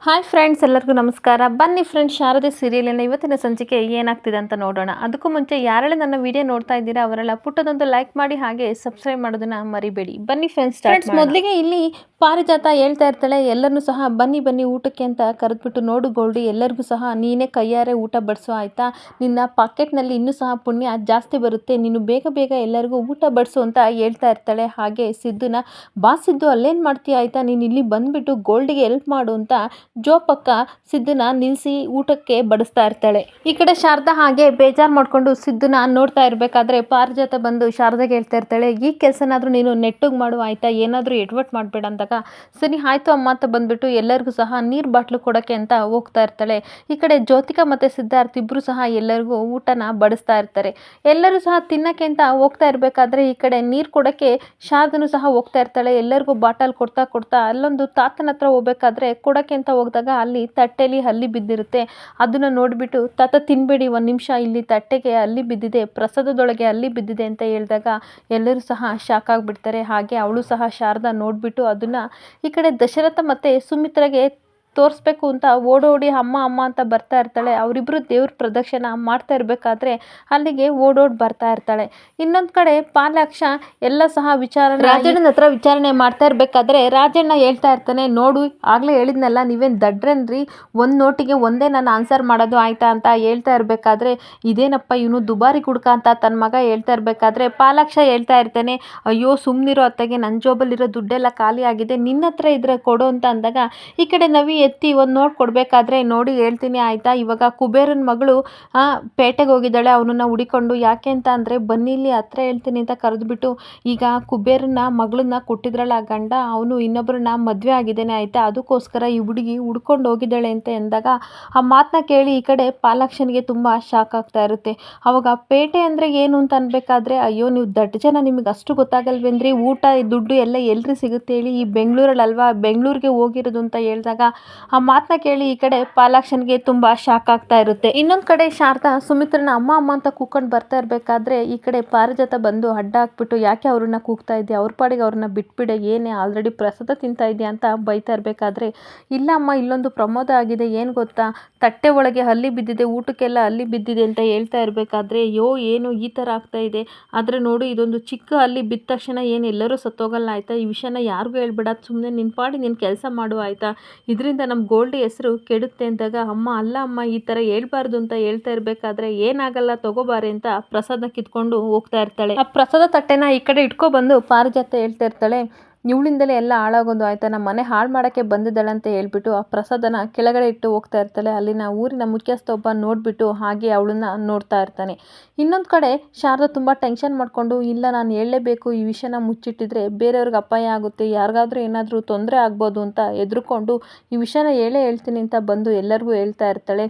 Hi friends, ಎಲ್ಲರಿಗೂ ನಮಸ್ಕಾರ. ಬನ್ನಿ ಫ್ರೆಂಡ್ಸ್, ಶಾರದೆ ಸೀರಿಯಲಿನ ಇವತ್ತಿನ ಸಂಚಿಕೆ ಏನಾಗ್ತಿದೆ ಅಂತ ನೋಡೋಣ. ಅದಕ್ಕೂ ಮುಂಚೆ ಯಾರೆಲ್ಲ ನನ್ನ ವಿಡಿಯೋ ನೋಡ್ತಾ ಇದ್ದೀರಾ ಅವರೆಲ್ಲ ಪುಟ್ಟದೊಂದು ಲೈಕ್ ಮಾಡಿ, ಹಾಗೆ ಸಬ್ಸ್ಕ್ರೈಬ್ ಮಾಡೋದನ್ನ ಮರಿಬೇಡಿ. ಬನ್ನಿ ಫ್ರೆಂಡ್ಸ್, ಮೊದಲಿಗೆ ಇಲ್ಲಿ ಪಾರಿಜಾತ ಹೇಳ್ತಾ ಇರ್ತಾಳೆ, ಎಲ್ಲರನ್ನೂ ಸಹ ಬನ್ನಿ ಬನ್ನಿ ಊಟಕ್ಕೆ ಅಂತ ಕರೆದ್ಬಿಟ್ಟು, ನೋಡು ಗೋಲ್ಡಿ, ಎಲ್ಲರಿಗೂ ಸಹ ನೀನೇ ಕೈಯಾರೆ ಊಟ ಬಡಿಸೋ ಆಯಿತಾ, ನಿನ್ನ ಪಾಕೆಟ್ನಲ್ಲಿ ಇನ್ನೂ ಸಹ ಪುಣ್ಯ ಜಾಸ್ತಿ ಬರುತ್ತೆ, ನೀನು ಬೇಗ ಬೇಗ ಎಲ್ಲರಿಗೂ ಊಟ ಬಡಿಸು ಅಂತ ಹೇಳ್ತಾ ಇರ್ತಾಳೆ. ಹಾಗೆ ಸಿದ್ದುನ, ಬಾ ಸಿದ್ದು, ಅಲ್ಲೇನು ಮಾಡ್ತೀಯ ಆಯಿತಾ, ನೀನು ಇಲ್ಲಿ ಬಂದುಬಿಟ್ಟು ಗೋಲ್ಡಿಗೆ ಹೆಲ್ಪ್ ಮಾಡು ಅಂತ ಜೋಪಕ್ಕ ಸಿದ್ದುನ ನಿಲ್ಲಿಸಿ ಊಟಕ್ಕೆ ಬಡಿಸ್ತಾ ಇರ್ತಾಳೆ. ಈ ಕಡೆ ಶಾರದಾ ಹಾಗೆ ಬೇಜಾರು ಮಾಡ್ಕೊಂಡು ಸಿದ್ದುನ ನೋಡ್ತಾ ಇರಬೇಕಾದ್ರೆ ಪಾರಿಜಾತ ಬಂದು ಶಾರದಾಗೆ ಹೇಳ್ತಾ ಇರ್ತಾಳೆ, ಈ ಕೆಲಸನಾದ್ರೂ ನೀನು ನೆಟ್ಟಗೆ ಮಾಡು ಆಯಿತಾ, ಏನಾದರೂ ಎಡವಟ್ಟು ಮಾಡಬೇಡ ಅಂದಾಗ, ಸರಿ ಆಯಿತು ಅಮ್ಮ ಅಂತ ಬಂದ್ಬಿಟ್ಟು ಎಲ್ಲರಿಗೂ ಸಹ ನೀರು ಬಾಟ್ಲು ಕೊಡೋಕ್ಕೆ ಅಂತ ಹೋಗ್ತಾ ಇರ್ತಾಳೆ. ಈ ಕಡೆ ಜ್ಯೋತಿಕಾ ಮತ್ತು ಸಿದ್ಧಾರ್ಥ್ ಇಬ್ಬರು ಸಹ ಎಲ್ಲರಿಗೂ ಊಟನ ಬಡಿಸ್ತಾ ಇರ್ತಾರೆ. ಎಲ್ಲರೂ ಸಹ ತಿನ್ನಕ್ಕೆ ಅಂತ ಹೋಗ್ತಾ ಇರಬೇಕಾದ್ರೆ ಈ ಕಡೆ ನೀರು ಕೊಡೋಕ್ಕೆ ಶಾರದನು ಸಹ ಹೋಗ್ತಾ ಇರ್ತಾಳೆ. ಎಲ್ಲರಿಗೂ ಬಾಟಲ್ ಕೊಡ್ತಾ ಕೊಡ್ತಾ ಅಲ್ಲೊಂದು ತಾತನ ಹತ್ರ ಹೋಗ್ಬೇಕಾದ್ರೆ ಕೊಡೋಕ್ಕೆ ಅಂತ ಹೋಗಿದಾಗ ಅಲ್ಲಿ ತಟ್ಟೆಲಿ ಹಲ್ಲಿ ಬಿದ್ದಿರುತ್ತೆ. ಅದನ್ನ ನೋಡಿಬಿಟ್ಟು, ತಾತ ತಿನ್ನಬೇಡಿ, ಒಂದು ನಿಮಿಷ, ಇಲ್ಲಿ ತಟ್ಟೆಗೆ ಹಲ್ಲಿ ಬಿದ್ದಿದೆ, ಪ್ರಸಾದದೊಳಗೆ ಹಲ್ಲಿ ಬಿದ್ದಿದೆ ಅಂತ ಹೇಳಿದಾಗ ಎಲ್ಲರೂ ಸಹ ಶಾಕ್ ಆಗಿಬಿಡ್ತಾರೆ. ಹಾಗೆ ಅವಳು ಸಹ ಶಾರದಾ ನೋಡಿಬಿಟ್ಟು ಅದನ್ನು ಈ ಕಡೆ ದಶರಥ ಮತ್ತು ಸುಮಿತ್ರಾಗೆ ತೋರಿಸ್ಬೇಕು ಅಂತ ಓಡೋಡಿ ಅಮ್ಮ ಅಮ್ಮ ಅಂತ ಬರ್ತಾ ಇರ್ತಾಳೆ. ಅವರಿಬ್ಬರು ದೇವ್ರ ಪ್ರದಕ್ಷಿಣ ಮಾಡ್ತಾ ಇರಬೇಕಾದ್ರೆ ಅಲ್ಲಿಗೆ ಓಡೋಡಿ ಬರ್ತಾ ಇರ್ತಾಳೆ. ಇನ್ನೊಂದು ಕಡೆ ಪಾಲಾಕ್ಷ ಎಲ್ಲ ಸಹ ರಾಜಣ್ಣನ ಹತ್ರ ವಿಚಾರಣೆ ಮಾಡ್ತಾ ಇರಬೇಕಾದ್ರೆ ರಾಜಣ್ಣ ಹೇಳ್ತಾ ಇರ್ತಾನೆ, ನೋಡು ಆಗಲೇ ಹೇಳಿದ್ನಲ್ಲ, ನೀವೇನು ದಡ್ರೇನ್ರಿ, ಒಂದು ನೋಟಿಗೆ ಒಂದೇ ನಾನು ಆನ್ಸರ್ ಮಾಡೋದು ಆಯ್ತಾ ಅಂತ ಹೇಳ್ತಾ ಇರಬೇಕಾದ್ರೆ, ಇದೇನಪ್ಪ ಇವನು ದುಬಾರಿ ಕುಡ್ಕ ಅಂತ ತನ್ನ ಮಗ ಹೇಳ್ತಾ ಇರಬೇಕಾದ್ರೆ ಪಾಲಾಕ್ಷ ಹೇಳ್ತಾ ಇರ್ತಾನೆ, ಅಯ್ಯೋ ಸುಮ್ಮನಿರೋ ಅತ್ತಗೆ, ನನ್ನ ಜೋಬಲ್ಲಿರೋ ದುಡ್ಡೆಲ್ಲ ಖಾಲಿ ಆಗಿದೆ, ನಿನ್ನ ಹತ್ರ ಇದ್ರೆ ಕೊಡು ಅಂತ ಅಂದಾಗ ಈ ಕಡೆ ನವಿ ಎತ್ತಿ ಒಂದು ನೋಟ್ ಕೊಡಬೇಕಾದ್ರೆ, ನೋಡಿ ಹೇಳ್ತೀನಿ ಆಯಿತಾ, ಇವಾಗ ಕುಬೇರನ ಮಗಳು ಪೇಟೆಗೆ ಹೋಗಿದ್ದಾಳೆ, ಅವನನ್ನು ಹುಡಿಕೊಂಡು, ಯಾಕೆ ಅಂತ ಅಂದರೆ ಬನ್ನಿಲ್ಲಿ ಹತ್ರ ಹೇಳ್ತೀನಿ ಅಂತ ಕರೆದ್ಬಿಟ್ಟು, ಈಗ ಕುಬೇರನ ಮಗಳನ್ನ ಕೊಟ್ಟಿದ್ರಲ್ಲ ಗಂಡ, ಅವನು ಇನ್ನೊಬ್ಬರನ್ನ ಮದುವೆ ಆಗಿದ್ದೇನೆ ಆಯಿತಾ, ಅದಕ್ಕೋಸ್ಕರ ಈ ಹುಡುಗಿ ಹುಡ್ಕೊಂಡು ಹೋಗಿದ್ದಾಳೆ ಅಂತ ಎಂದಾಗ ಆ ಮಾತನ್ನ ಕೇಳಿ ಈ ಕಡೆ ಪಾಲಾಕ್ಷನಿಗೆ ತುಂಬ ಶಾಕ್ ಆಗ್ತಾ ಇರುತ್ತೆ. ಅವಾಗ ಪೇಟೆ ಅಂದರೆ ಏನು ಅಂತ ಅನ್ಬೇಕಾದ್ರೆ, ಅಯ್ಯೋ ನೀವು ದಡ್ಡ ಜನ, ನಿಮಗೆ ಅಷ್ಟು ಗೊತ್ತಾಗಲ್ವೇಂದ್ರಿ, ಊಟ ದುಡ್ಡು ಎಲ್ಲ ಎಲ್ರಿ ಸಿಗುತ್ತೆ ಹೇಳಿ, ಈ ಬೆಂಗಳೂರಲ್ಲಲ್ವಾ, ಬೆಂಗಳೂರಿಗೆ ಹೋಗಿರೋದು ಅಂತ ಹೇಳಿದಾಗ ಆ ಮಾತನ್ನ ಕೇಳಿ ಈ ಕಡೆ ಪಾಲಾಕ್ಷನ್ಗೆ ತುಂಬ ಶಾಕ್ ಆಗ್ತಾ ಇರುತ್ತೆ. ಇನ್ನೊಂದು ಕಡೆ ಶಾರದಾ ಸುಮಿತ್ರನ ಅಮ್ಮ ಅಮ್ಮ ಅಂತ ಕೂಕೊಂಡು ಬರ್ತಾ ಇರಬೇಕಾದ್ರೆ ಈ ಕಡೆ ಪಾರಿಜಾತ ಬಂದು ಅಡ್ಡ ಹಾಕ್ಬಿಟ್ಟು, ಯಾಕೆ ಅವ್ರನ್ನ ಕೂಗ್ತಾ ಇದ್ದೆ, ಅವ್ರ ಪಾಡಿಗೆ ಅವ್ರನ್ನ ಬಿಟ್ಬಿಡೆ, ಏನೇ ಆಲ್ರೆಡಿ ಪ್ರಸಾದ ತಿಂತಾ ಇದೆಯಾ ಅಂತ ಬೈತಾ ಇರಬೇಕಾದ್ರೆ, ಇಲ್ಲ ಅಮ್ಮ, ಇಲ್ಲೊಂದು ಪ್ರಮೋದ ಆಗಿದೆ, ಏನು ಗೊತ್ತಾ, ತಟ್ಟೆ ಒಳಗೆ ಹಲ್ಲಿ ಬಿದ್ದಿದೆ, ಊಟಕ್ಕೆಲ್ಲ ಹಲ್ಲಿ ಬಿದ್ದಿದೆ ಅಂತ ಹೇಳ್ತಾ ಇರಬೇಕಾದ್ರೆ, ಯೋ ಏನು ಈ ಥರ ಆಗ್ತಾ ಇದೆ, ಆದರೆ ನೋಡು ಇದೊಂದು ಚಿಕ್ಕ ಹಲ್ಲಿ ಬಿದ್ದ ತಕ್ಷಣ ಏನು ಎಲ್ಲರೂ ಸತ್ತೋಗಲ್ಲ ಆಯಿತಾ, ಈ ವಿಷಯನ ಯಾರಿಗೂ ಹೇಳ್ಬೇಡ, ಸುಮ್ಮನೆ ನಿನ್ನ ಪಾಡಿ ನೀನು ಕೆಲಸ ಮಾಡು ಆಯಿತಾ, ಇದರಿಂದ ನಮ್ಮ ಗೋಲ್ಡಿ ಹೆಸರು ಕೆಡುತ್ತೆ ಅಂದಾಗ, ಅಮ್ಮ ಅಲ್ಲ ಅಮ್ಮ, ಈ ಥರ ಹೇಳ್ಬಾರ್ದು ಅಂತ ಹೇಳ್ತಾ ಇರಬೇಕಾದ್ರೆ, ಏನಾಗಲ್ಲ ತಗೋಬಾರೆ ಅಂತ ಪ್ರಸಾದ ಕಿತ್ಕೊಂಡು ಹೋಗ್ತಾ ಇರ್ತಾಳೆ. ಆ ಪ್ರಸಾದ ತಟ್ಟೆನ ಈ ಕಡೆ ಇಟ್ಕೊಬಂದು ಪಾರಿಜಾತ ಹೇಳ್ತಾ ಇರ್ತಾಳೆ, ಇವಳಿಂದಲೇ ಎಲ್ಲ ಹಾಳಾಗೋದು ಆಯಿತಾ, ನಮ್ಮ ಮನೆ ಹಾಳು ಮಾಡೋಕ್ಕೆ ಬಂದಿದ್ದಾಳೆ ಅಂತ ಹೇಳ್ಬಿಟ್ಟು ಆ ಪ್ರಸಾದನ ಕೆಳಗಡೆ ಇಟ್ಟು ಹೋಗ್ತಾ ಇರ್ತಾಳೆ. ಅಲ್ಲಿನ ಊರಿನ ಮುಖ್ಯಸ್ಥ ಒಬ್ಬ ನೋಡಿಬಿಟ್ಟು ಹಾಗೆ ಅವಳನ್ನ ನೋಡ್ತಾ ಇರ್ತಾನೆ. ಇನ್ನೊಂದು ಕಡೆ ಶಾರದಾ ತುಂಬ ಟೆನ್ಷನ್ ಮಾಡಿಕೊಂಡು, ಇಲ್ಲ ನಾನು ಹೇಳಲೇಬೇಕು, ಈ ವಿಷಯನ ಮುಚ್ಚಿಟ್ಟಿದ್ರೆ ಬೇರೆಯವ್ರಿಗೆ ಅಪಾಯ ಆಗುತ್ತೆ, ಯಾರಿಗಾದ್ರೂ ಏನಾದರೂ ತೊಂದರೆ ಆಗ್ಬೋದು ಅಂತ ಹೆದರ್ಕೊಂಡು ಈ ವಿಷಯನ ಹೇಳ್ತೀನಿ ಅಂತ ಬಂದು ಎಲ್ಲರಿಗೂ ಹೇಳ್ತಾ ಇರ್ತಾಳೆ.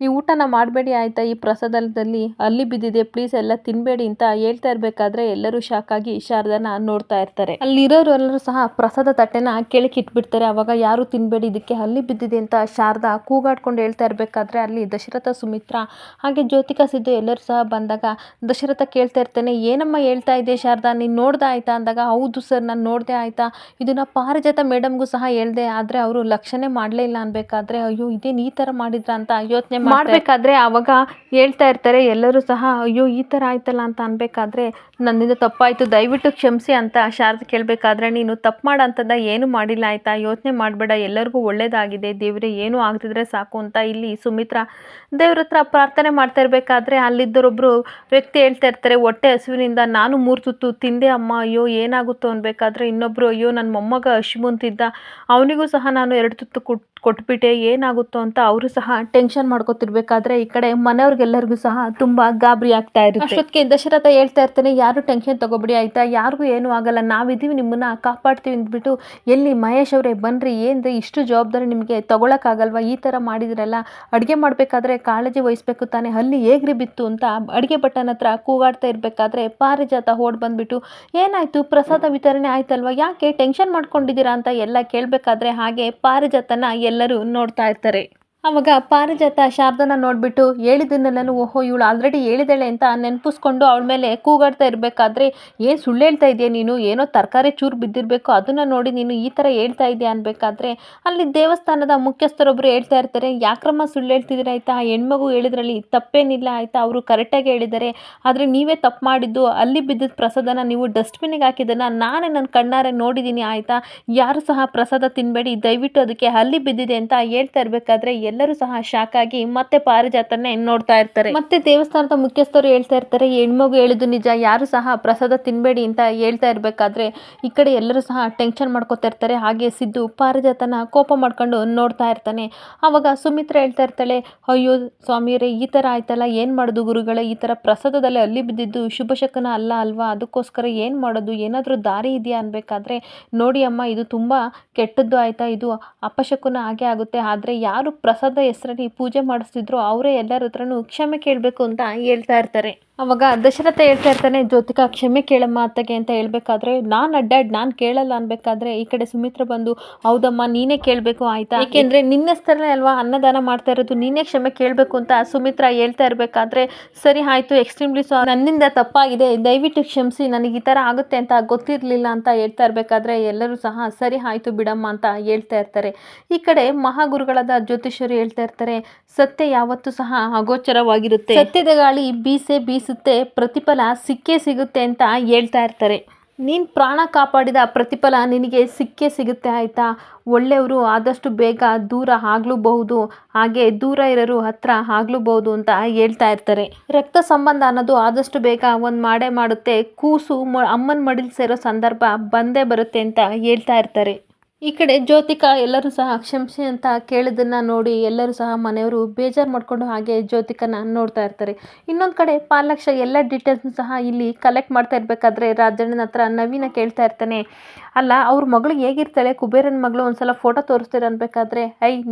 ಈ ಊಟನ ಮಾಡಬೇಡಿ ಆಯಿತಾ, ಈ ಪ್ರಸಾದದಲ್ಲಿ ಅಲ್ಲಿ ಬಿದ್ದಿದೆ, ಪ್ಲೀಸ್ ಎಲ್ಲ ತಿನ್ನಬೇಡಿ ಅಂತ ಹೇಳ್ತಾ ಇರಬೇಕಾದ್ರೆ ಎಲ್ಲರೂ ಶಾಕ್ ಆಗಿ ಶಾರದಾನ ನೋಡ್ತಾ ಇರ್ತಾರೆ. ಅಲ್ಲಿರೋರು ಎಲ್ಲರೂ ಸಹ ಪ್ರಸಾದ ತಟ್ಟೆನ ಕೆಳಕ್ಕೆ ಇಟ್ಬಿಡ್ತಾರೆ. ಅವಾಗ ಯಾರು ತಿನ್ನಬೇಡಿ, ಇದಕ್ಕೆ ಅಲ್ಲಿ ಬಿದ್ದಿದೆ ಅಂತ ಶಾರದಾ ಕೂಗಾಡ್ಕೊಂಡು ಹೇಳ್ತಾ ಇರಬೇಕಾದ್ರೆ ಅಲ್ಲಿ ದಶರಥ, ಸುಮಿತ್ರಾ ಹಾಗೆ ಜ್ಯೋತಿಕಾ, ಸಿದ್ದು ಎಲ್ಲರೂ ಸಹ ಬಂದಾಗ ದಶರಥ ಕೇಳ್ತಾ ಇರ್ತಾನೆ, ಏನಮ್ಮ ಹೇಳ್ತಾ ಇದ್ದೆ ಶಾರದಾ, ನೀನು ನೋಡ್ದೆ ಆಯಿತಾ ಅಂದಾಗ, ಹೌದು ಸರ್ ನಾನು ನೋಡಿದೆ ಆಯಿತಾ, ಇದನ್ನು ಪಾರಿಜಾತ ಮೇಡಮ್ಗೂ ಸಹ ಹೇಳ್ದೆ, ಆದರೆ ಅವರು ಲಕ್ಷಣೆ ಮಾಡಲೇ ಇಲ್ಲ ಅನ್ಬೇಕಾದ್ರೆ, ಅಯ್ಯೋ ಇದೇನು ಈ ಥರ ಮಾಡಿದ್ರ ಅಂತ ಯೋಚನೆ ಮಾಡಬೇಕಾದ್ರೆ ಅವಾಗ ಹೇಳ್ತಾ ಇರ್ತಾರೆ ಎಲ್ಲರೂ ಸಹ, ಅಯ್ಯೋ ಈ ಥರ ಆಯ್ತಲ್ಲ ಅಂತ ಅನ್ಬೇಕಾದ್ರೆ, ನನ್ನಿಂದ ತಪ್ಪಾಯಿತು, ದಯವಿಟ್ಟು ಕ್ಷಮಿಸಿ ಅಂತ ಶಾರದಾ ಕೇಳಬೇಕಾದ್ರೆ, ನೀನು ತಪ್ಪು ಮಾಡೋಂಥದ್ದು ಏನು ಮಾಡಿಲ್ಲ ಆಯಿತಾ, ಯೋಚನೆ ಮಾಡಬೇಡ, ಎಲ್ಲರಿಗೂ ಒಳ್ಳೇದಾಗಿದೆ, ದೇವರೇ ಏನೂ ಆಗದಿದ್ರೆ ಸಾಕು ಅಂತ ಇಲ್ಲಿ ಸುಮಿತ್ರಾ ದೇವ್ರ ಹತ್ರ ಪ್ರಾರ್ಥನೆ ಮಾಡ್ತಾ ಇರಬೇಕಾದ್ರೆ ಅಲ್ಲಿದ್ದರೊಬ್ಬರು ವ್ಯಕ್ತಿ ಹೇಳ್ತಾ ಇರ್ತಾರೆ, ಹೊಟ್ಟೆ ಹಸುವಿನಿಂದ ನಾನು 3 ತುತ್ತು ತಿಂದೆ ಅಮ್ಮ, ಅಯ್ಯೋ ಏನಾಗುತ್ತೋ ಅನ್ಬೇಕಾದ್ರೆ ಇನ್ನೊಬ್ಬರು, ಅಯ್ಯೋ ನನ್ನ ಮೊಮ್ಮಗ ಹಸಿವು ಅಂತಿದ್ದ, ಅವನಿಗೂ ಸಹ ನಾನು 2 ತುತ್ತು ಕೊಟ್ಬಿಟ್ಟೆ, ಏನಾಗುತ್ತೋ ಅಂತ ಅವರು ಸಹ ಟೆನ್ಷನ್ ಮಾಡ್ಕೊತಿರ್ಬೇಕಾದ್ರೆ ಈ ಕಡೆ ಮನೆಯವ್ರಿಗೆಲ್ಲರಿಗೂ ಸಹ ತುಂಬ ಗಾಬರಿ ಆಗ್ತಾ ಇರುತ್ತೆ. ಅಷ್ಟೊತ್ತಿಗೆ ದಶರಥ ಹೇಳ್ತಾ ಇರ್ತಾನೆ, ಯಾರು ಟೆನ್ಷನ್ ತಗೋಬಿಡಿ ಆಯಿತಾ, ಯಾರಿಗೂ ಏನೂ ಆಗಲ್ಲ, ನಾವಿದ್ದೀವಿ, ನಿಮ್ಮನ್ನ ಕಾಪಾಡ್ತೀವಿ ಅಂದ್ಬಿಟ್ಟು, ಎಲ್ಲಿ ಮಹೇಶ್ ಅವರೇ ಬನ್ನಿರಿ, ಏನ್ರಿ ಇಷ್ಟು ಜವಾಬ್ದಾರಿ ನಿಮಗೆ ತಗೊಳಕ್ಕಾಗಲ್ವಾ, ಈ ಥರ ಮಾಡಿದ್ರಲ್ಲ, ಅಡುಗೆ ಮಾಡಬೇಕಾದ್ರೆ ಕಾಳಜಿ ವಹಿಸ್ಬೇಕು ತಾನೇ, ಅಲ್ಲಿ ಹೇಗ್ರಿ ಬಿತ್ತು ಅಂತ ಅಡುಗೆ ಭಟ್ಟನ ಹತ್ರ ಕೂಗಾಡ್ತಾ ಇರಬೇಕಾದ್ರೆ ಪಾರಿಜಾತ ಓಡ್ ಬಂದ್ಬಿಟ್ಟು, ಏನಾಯಿತು, ಪ್ರಸಾದ ವಿತರಣೆ ಆಯ್ತಲ್ವಾ, ಯಾಕೆ ಟೆನ್ಷನ್ ಮಾಡ್ಕೊಂಡಿದ್ದೀರಾ ಅಂತ ಎಲ್ಲ ಕೇಳಬೇಕಾದ್ರೆ ಹಾಗೆ ಪಾರಿಜಾತನ ಎಲ್ಲರೂ ನೋಡ್ತಾ ಇರ್ತಾರೆ. ಅವಾಗ ಪಾರಿಜಾತ ಶಾರದನ ನೋಡ್ಬಿಟ್ಟು ಹೇಳಿದ್ದನ್ನೆಲ್ಲನೂ ಓಹೋ ಇವಳು ಆಲ್ರೆಡಿ ಹೇಳಿದಾಳೆ ಅಂತ ನೆನಪಿಸ್ಕೊಂಡು ಅವಳ ಮೇಲೆ ಕೂಗಾಡ್ತಾ ಇರಬೇಕಾದ್ರೆ ಏನು ಸುಳ್ಳು ಹೇಳ್ತಾ ಇದೆಯಾ ನೀನು, ಏನೋ ತರಕಾರಿ ಚೂರು ಬಿದ್ದಿರಬೇಕು ಅದನ್ನು ನೋಡಿ ನೀನು ಈ ಥರ ಹೇಳ್ತಾ ಇದೆಯಾ ಅನ್ಬೇಕಾದ್ರೆ ಅಲ್ಲಿ ದೇವಸ್ಥಾನದ ಮುಖ್ಯಸ್ಥರೊಬ್ಬರು ಹೇಳ್ತಾ ಇರ್ತಾರೆ, ಯಾಕ್ರಮ್ಮ ಸುಳ್ಳು ಹೇಳ್ತಿದ್ದೀರ ಆಯಿತಾ, ಆ ಹೆಣ್ಮಗು ಹೇಳಿದ್ರಲ್ಲಿ ತಪ್ಪೇನಿಲ್ಲ ಆಯಿತಾ, ಅವರು ಕರೆಕ್ಟಾಗಿ ಹೇಳಿದ್ದಾರೆ, ಆದರೆ ನೀವೇ ತಪ್ಪು ಮಾಡಿದ್ದು ಅಲ್ಲಿ ಬಿದ್ದಿದ್ದ ಪ್ರಸಾದನ ನೀವು ಡಸ್ಟ್ಬಿನ್ನಿಗೆ ಹಾಕಿದ್ದನ್ನು ನಾನೇ ನನ್ನ ಕಣ್ಣಾರೆ ನೋಡಿದ್ದೀನಿ ಆಯಿತಾ, ಯಾರು ಸಹ ಪ್ರಸಾದ ತಿನ್ನಬೇಡಿ ದಯವಿಟ್ಟು ಅದಕ್ಕೆ ಅಲ್ಲಿ ಬಿದ್ದಿದೆ ಅಂತ ಹೇಳ್ತಾ ಇರಬೇಕಾದ್ರೆ ಎಲ್ಲರೂ ಸಹ ಶಾಕ್ ಆಗಿ ಮತ್ತೆ ಪಾರಿಜಾತನ್ನೇ ನೋಡ್ತಾ ಇರ್ತಾರೆ. ಮತ್ತೆ ದೇವಸ್ಥಾನದ ಮುಖ್ಯಸ್ಥರು ಹೇಳ್ತಾ ಇರ್ತಾರೆ, ಹೆಣ್ಮಗು ಹೇಳಿದ್ದು ನಿಜ, ಯಾರು ಸಹ ಪ್ರಸಾದ ತಿನ್ಬೇಡಿ ಅಂತ ಹೇಳ್ತಾ ಇರಬೇಕಾದ್ರೆ ಈ ಕಡೆ ಎಲ್ಲರೂ ಸಹ ಟೆನ್ಷನ್ ಮಾಡ್ಕೋತಾ ಇರ್ತಾರೆ. ಹಾಗೆ ಸಿದ್ದು ಪಾರಿಜಾತನ ಕೋಪ ಮಾಡ್ಕೊಂಡು ನೋಡ್ತಾ ಇರ್ತಾನೆ. ಆವಾಗ ಸುಮಿತ್ರ ಹೇಳ್ತಾ ಇರ್ತಾಳೆ, ಅಯ್ಯೋ ಸ್ವಾಮಿಯರೇ ಈ ಥರ ಆಯ್ತಲ್ಲ, ಏನು ಮಾಡೋದು ಗುರುಗಳೇ, ಈ ಥರ ಪ್ರಸಾದದಲ್ಲಿ ಅಲ್ಲಿ ಬಿದ್ದಿದ್ದು ಶುಭ ಶಕನ ಅಲ್ಲ ಅಲ್ವಾ, ಅದಕ್ಕೋಸ್ಕರ ಏನು ಮಾಡೋದು, ಏನಾದರೂ ದಾರಿ ಇದೆಯಾ ಅನ್ಬೇಕಾದ್ರೆ ನೋಡಿ ಅಮ್ಮ ಇದು ತುಂಬ ಕೆಟ್ಟದ್ದು ಆಯಿತಾ, ಇದು ಅಪಶಕುನ ಆಗೇ ಆಗುತ್ತೆ, ಆದರೆ ಯಾರು ಪ್ರಸಾದ ಹೆಸರಲ್ಲಿ ಪೂಜೆ ಮಾಡಿಸ್ತಿದ್ರು ಅವರೇ ಎಲ್ಲರ ಹತ್ರನೂ ಕ್ಷಮೆ ಕೇಳಬೇಕು ಅಂತ ಹೇಳ್ತಾ ಇರ್ತಾರೆ. ಅವಾಗ ದಶರಥ ಹೇಳ್ತಾ ಇರ್ತಾನೆ, ಜ್ಯೋತಿಕಾ ಕ್ಷಮೆ ಕೇಳಮ್ಮ ಅತ್ತಗೆ ಅಂತ ಹೇಳ್ಬೇಕಾದ್ರೆ ನಾನು ಅಡ್ಡಾಡ್ ನಾನು ಕೇಳಲ್ಲ ಅನ್ಬೇಕಾದ್ರೆ ಈ ಕಡೆ ಸುಮಿತ್ರ ಬಂದು ಹೌದಮ್ಮ ನೀನೇ ಕೇಳಬೇಕು ಆಯ್ತಾ, ಏಕೆಂದರೆ ನಿನ್ನೆಸ್ತರಲ್ಲೇ ಅಲ್ವಾ ಅನ್ನದಾನ ಮಾಡ್ತಾ ಇರೋದು, ನೀನೇ ಕ್ಷಮೆ ಕೇಳಬೇಕು ಅಂತ ಸುಮಿತ್ರ ಹೇಳ್ತಾ ಇರಬೇಕಾದ್ರೆ ಸರಿ ಆಯಿತು ಎಕ್ಸ್ಟ್ರೀಮ್ಲಿ ನನ್ನಿಂದ ತಪ್ಪಾಗಿದೆ ದಯವಿಟ್ಟು ಕ್ಷಮಿಸಿ, ನನಗೆ ಈ ಥರ ಆಗುತ್ತೆ ಅಂತ ಗೊತ್ತಿರಲಿಲ್ಲ ಅಂತ ಹೇಳ್ತಾ ಇರಬೇಕಾದ್ರೆ ಎಲ್ಲರೂ ಸಹ ಸರಿ ಆಯಿತು ಬಿಡಮ್ಮ ಅಂತ ಹೇಳ್ತಾ ಇರ್ತಾರೆ. ಈ ಕಡೆ ಮಹಾಗುರುಗಳಾದ ಜ್ಯೋತಿಷ್ಯರು ಹೇಳ್ತಾ ಇರ್ತಾರೆ, ಸತ್ಯ ಯಾವತ್ತೂ ಸಹ ಅಗೋಚರವಾಗಿರುತ್ತೆ, ಸತ್ಯದ ಗಾಳಿ ಬೀಸುತ್ತೆ ಪ್ರತಿಫಲ ಸಿಕ್ಕೇ ಸಿಗುತ್ತೆ ಅಂತ ಹೇಳ್ತಾ ಇರ್ತಾರೆ. ನೀನು ಪ್ರಾಣ ಕಾಪಾಡಿದ ಪ್ರತಿಫಲ ನಿನಗೆ ಸಿಕ್ಕೇ ಸಿಗುತ್ತೆ ಆಯಿತಾ, ಒಳ್ಳೆಯವರು ಆದಷ್ಟು ಬೇಗ ದೂರ ಆಗಲೂಬಹುದು, ಹಾಗೆ ದೂರ ಇರೋರು ಹತ್ರ ಆಗಲೂಬಹುದು ಅಂತ ಹೇಳ್ತಾ ಇರ್ತಾರೆ. ರಕ್ತ ಸಂಬಂಧ ಅನ್ನೋದು ಆದಷ್ಟು ಬೇಗ ಒಂದು ಮಾಡೇ ಮಾಡುತ್ತೆ, ಕೂಸು ಅಮ್ಮನ ಮಡಿಲು ಸೇರೋ ಸಂದರ್ಭ ಬಂದೇ ಬರುತ್ತೆ ಅಂತ ಹೇಳ್ತಾ ಇರ್ತಾರೆ. ಈ ಕಡೆ ಜ್ಯೋತಿಕಾ ಎಲ್ಲರೂ ಸಹ ಕ್ಷಮಿಸಿ ಅಂತ ಕೇಳಿದ್ದನ್ನು ನೋಡಿ ಎಲ್ಲರೂ ಸಹ ಮನೆಯವರು ಬೇಜಾರು ಮಾಡಿಕೊಂಡು ಹಾಗೆ ಜ್ಯೋತಿಕನ ನೋಡ್ತಾ ಇರ್ತಾರೆ. ಇನ್ನೊಂದು ಕಡೆ ಪಾಲಾಕ್ಷ ಎಲ್ಲ ಡೀಟೇಲ್ಸ್ನು ಸಹ ಇಲ್ಲಿ ಕಲೆಕ್ಟ್ ಮಾಡ್ತಾ ಇರಬೇಕಾದ್ರೆ ರಾಜಣ್ಣನ ಹತ್ರ ನವೀನ ಕೇಳ್ತಾ ಇರ್ತಾನೆ, ಅಲ್ಲ ಅವ್ರ ಮಗಳು ಹೇಗಿರ್ತಾಳೆ, ಕುಬೇರನ ಮಗಳು, ಒಂದ್ಸಲ ಫೋಟೋ ತೋರಿಸ್ತೀರ ಅನ್ಬೇಕಾದ್ರೆ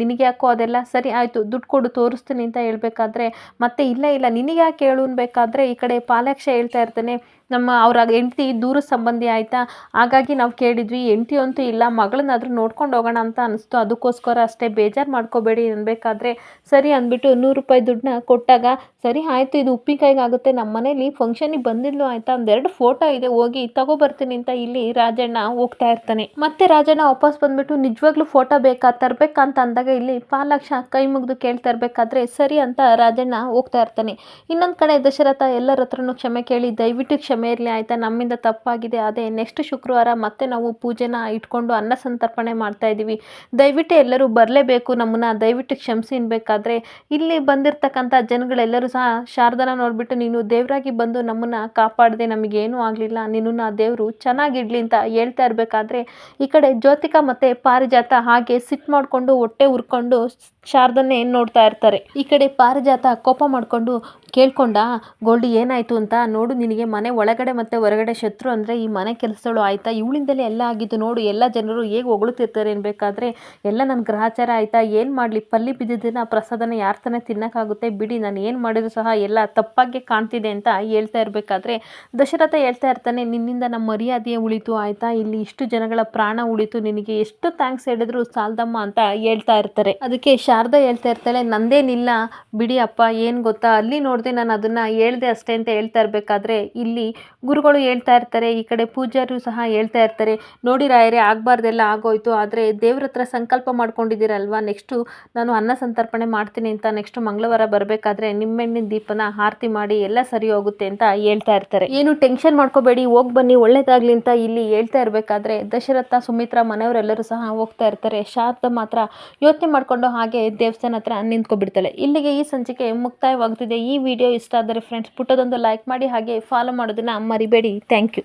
ನಿನಗೆ ಯಾಕೋ ಅದೆಲ್ಲ ಸರಿ ಆಯಿತು ದುಡ್ಡು ಕೊಡು ತೋರಿಸ್ತೀನಿ ಅಂತ ಹೇಳ್ಬೇಕಾದ್ರೆ ಮತ್ತೆ ಇಲ್ಲ ನಿನಗೆ ಯಾಕೆ ಹೇಳು ಅನ್ಬೇಕಾದ್ರೆ ಈ ಕಡೆ ಪಾಲಾಕ್ಷ ಹೇಳ್ತಾ ಇರ್ತಾನೆ, ಅವ್ರ ಹೆಂಡತಿ ದೂರ ಸಂಬಂಧಿ ಆಯಿತಾ, ಹಾಗಾಗಿ ನಾವು ಕೇಳಿದ್ವಿ, ಹೆಂಡತಿ ಅಂತೂ ಇಲ್ಲ, ಮಗಳನ್ನಾದರೂ ನೋಡ್ಕೊಂಡು ಹೋಗೋಣ ಅಂತ ಅನಿಸ್ತು, ಅದಕ್ಕೋಸ್ಕರ ಅಷ್ಟೇ ಬೇಜಾರು ಮಾಡ್ಕೋಬೇಡಿ ಅನ್ಬೇಕಾದ್ರೆ ಸರಿ ಅಂದ್ಬಿಟ್ಟು 100 ರೂಪಾಯಿ ದುಡ್ಡನ್ನ ಕೊಟ್ಟಾಗ ಸರಿ ಆಯಿತು ಇದು ಉಪ್ಪಿನಕಾಯಿಗೆ ಆಗುತ್ತೆ, ನಮ್ಮ ಮನೇಲಿ ಫಂಕ್ಷನಿಗೆ ಬಂದಿದ್ಲು ಆಯಿತಾ, ಒಂದೆರಡು ಫೋಟೋ ಇದೆ ಹೋಗಿ ತಗೋಬರ್ತೀನಿ ಅಂತ ಇಲ್ಲಿ ರಾಜಣ್ಣ ಹೋಗ್ತಾ ಇರ್ತಾನೆ. ಮತ್ತೆ ರಾಜಣ್ಣ ವಾಪಸ್ ಬಂದ್ಬಿಟ್ಟು ನಿಜವಾಗ್ಲೂ ಫೋಟೋ ಬೇಕಾ ತರಬೇಕಂತ ಅಂದಾಗ ಇಲ್ಲಿ ಪಾಲಾಕ್ಷ ಕೈ ಮುಗಿದು ಕೇಳ್ತಾ ಇರಬೇಕಾದ್ರೆ ಸರಿ ಅಂತ ರಾಜಣ್ಣ ಹೋಗ್ತಾ ಇರ್ತಾನೆ. ಇನ್ನೊಂದು ಕಡೆ ದಶರಥ ಎಲ್ಲರ ಹತ್ರನೂ ಕ್ಷಮೆ ಕೇಳಿ ದಯವಿಟ್ಟು ಕ್ಷಮೆ ಇರಲಿ ಆಯಿತಾ, ನಮ್ಮಿಂದ ತಪ್ಪಾಗಿದೆ, ಅದೇ ನೆಕ್ಸ್ಟ್ ಶುಕ್ರವಾರ ಮತ್ತೆ ನಾವು ಪೂಜೆನ ಇಟ್ಕೊಂಡು ಅನ್ನ ಸಂತರ್ಪಣೆ ಮಾಡ್ತಾ ಇದ್ದೀವಿ, ದಯವಿಟ್ಟು ಎಲ್ಲರೂ ಬರಲೇಬೇಕು, ನಮ್ಮನ್ನ ದಯವಿಟ್ಟು ಕ್ಷಮಿಸಿ ಅನ್ಬೇಕಾದ್ರೆ ಇಲ್ಲಿ ಬಂದಿರತಕ್ಕಂಥ ಜನಗಳೆಲ್ಲರೂ ಸಹ ಶಾರದನ ನೋಡ್ಬಿಟ್ಟು ನೀನು ದೇವರಾಗಿ ಬಂದು ನಮ್ಮನ್ನ ಕಾಪಾಡದೆ ನಮಗೇನೂ ಆಗಲಿಲ್ಲ, ನಿನ್ನನ್ನು ದೇವರು ಚೆನ್ನಾಗಿಡ್ಲಿ ಅಂತ ಹೇಳ್ತಾ ಇರಬೇಕಾದ್ರೆ ಈ ಕಡೆ ಜ್ಯೋತಿಕಾ ಮತ್ತೆ ಪಾರಿಜಾತ ಹಾಗೆ ಸಿಟ್ಟು ಮಾಡಿಕೊಂಡು ಹೊಟ್ಟೆ ಉರ್ಕೊಂಡು ಶಾರದನ್ನೇ ನೋಡ್ತಾ ಇರ್ತಾರೆ. ಈ ಕಡೆ ಪಾರಿಜಾತ ಕೋಪ ಮಾಡಿಕೊಂಡು ಕೇಳ್ಕೊಂಡ ಗೋಲ್ಡಿ ಏನಾಯಿತು ಅಂತ, ನೋಡು ನಿನಗೆ ಮನೆ ಒಳಗಡೆ ಮತ್ತು ಹೊರಗಡೆ ಶತ್ರು ಅಂದರೆ ಈ ಮನೆ ಕೆಲಸದಳು ಆಯಿತಾ, ಇವಳಿಂದಲೇ ಎಲ್ಲ ಆಗಿದ್ದು ನೋಡು, ಎಲ್ಲ ಜನರು ಹೇಗೆ ಹೊಗಳುತ್ತಿರ್ತಾರೆ ಅನ್ಬೇಕಾದ್ರೆ ಎಲ್ಲ ನನ್ನ ಗ್ರಹಚಾರ ಆಯಿತಾ, ಏನು ಮಾಡಲಿ, ಪಲ್ಲಿ ಬಿದ್ದಿದ್ದನ್ನು ಪ್ರಸಾದನ ಯಾರು ತಾನೇ ತಿನ್ನೋಕ್ಕಾಗುತ್ತೆ, ಬಿಡಿ ನಾನು ಏನು ಮಾಡಿದ್ರು ಸಹ ಎಲ್ಲ ತಪ್ಪಾಗೆ ಕಾಣ್ತಿದೆ ಅಂತ ಹೇಳ್ತಾ ಇರಬೇಕಾದ್ರೆ ದಶರಥ ಹೇಳ್ತಾ ಇರ್ತಾನೆ, ನಿನ್ನಿಂದ ನಮ್ಮ ಮರ್ಯಾದೆಯೇ ಉಳಿತು ಆಯಿತಾ, ಇಲ್ಲಿ ಇಷ್ಟು ಜನಗಳ ಪ್ರಾಣ ಉಳಿತು, ನಿನಗೆ ಎಷ್ಟು ಥ್ಯಾಂಕ್ಸ್ ಹೇಳಿದ್ರು ಸಾಲದಮ್ಮ ಅಂತ ಹೇಳ್ತಾ ಇರ್ತಾರೆ. ಅದಕ್ಕೆ ಶಾರದಾ ಹೇಳ್ತಾ ಇರ್ತಾಳೆ, ನಂದೇನಿಲ್ಲ ಬಿಡಿ ಅಪ್ಪ, ಏನು ಗೊತ್ತಾ ಅಲ್ಲಿ ನೋಡಿದೆ ನಾನು ಅದನ್ನು ಹೇಳ್ದೆ ಅಷ್ಟೇ ಅಂತ ಹೇಳ್ತಾ ಇರಬೇಕಾದ್ರೆ ಇಲ್ಲಿ ಗುರುಗಳು ಹೇಳ್ತಾ ಇರ್ತಾರೆ, ಈ ಕಡೆ ಪೂಜಾರಿಯು ಸಹ ಹೇಳ್ತಾ ಇರ್ತಾರೆ, ನೋಡಿ ರಾಯರೇ ಆಗಬಾರ್ದೆಲ್ಲ ಆಗೋಯ್ತು, ಆದರೆ ದೇವ್ರ ಹತ್ರ ಸಂಕಲ್ಪ ಮಾಡ್ಕೊಂಡಿದ್ದೀರಲ್ವಾ, ನೆಕ್ಸ್ಟು ನಾನು ಅನ್ನ ಸಂತರ್ಪಣೆ ಮಾಡ್ತೀನಿ ಅಂತ ನೆಕ್ಸ್ಟ್ ಮಂಗಳವಾರ ಬರಬೇಕಾದ್ರೆ ನಿಮ್ಮೆಣ್ಣಿನ ದೀಪನ ಆರತಿ ಮಾಡಿ ಎಲ್ಲ ಸರಿ ಹೋಗುತ್ತೆ ಅಂತ ಹೇಳ್ತಾ ಇರ್ತಾರೆ. ಏನು ಟೆನ್ಷನ್ ಮಾಡ್ಕೋಬೇಡಿ ಹೋಗಿ ಬನ್ನಿ ಒಳ್ಳೇದಾಗ್ಲಿ ಅಂತ ಇಲ್ಲಿ ಹೇಳ್ತಾ ಇರಬೇಕಾದ್ರೆ ದಶರಥ ಸುಮಿತ್ರ ಮನೆಯವರೆಲ್ಲರೂ ಸಹ ಹೋಗ್ತಾ ಇರ್ತಾರೆ. ಶಾರದಾ ಮಾತ್ರ ಯೋಚನೆ ಮಾಡಿಕೊಂಡು ಹಾಗೆ ದೇವಸ್ಥಾನ ಹತ್ರ ನಿಂತ್ಕೊಬಿಡ್ತಾಳೆ. ಇಲ್ಲಿಗೆ ಈ ಸಂಚಿಕೆ ಮುಕ್ತಾಯವಾಗುತ್ತಿದೆ. ಈ ವಿಡಿಯೋ ಇಷ್ಟ ಆದರೆ ಫ್ರೆಂಡ್ಸ್ ಪುಟ್ಟದೊಂದು ಲೈಕ್ ಮಾಡಿ ಹಾಗೆ ಫಾಲೋ ಮಾಡೋದನ್ನ ಮರಿಬೇಡಿ. Thank you.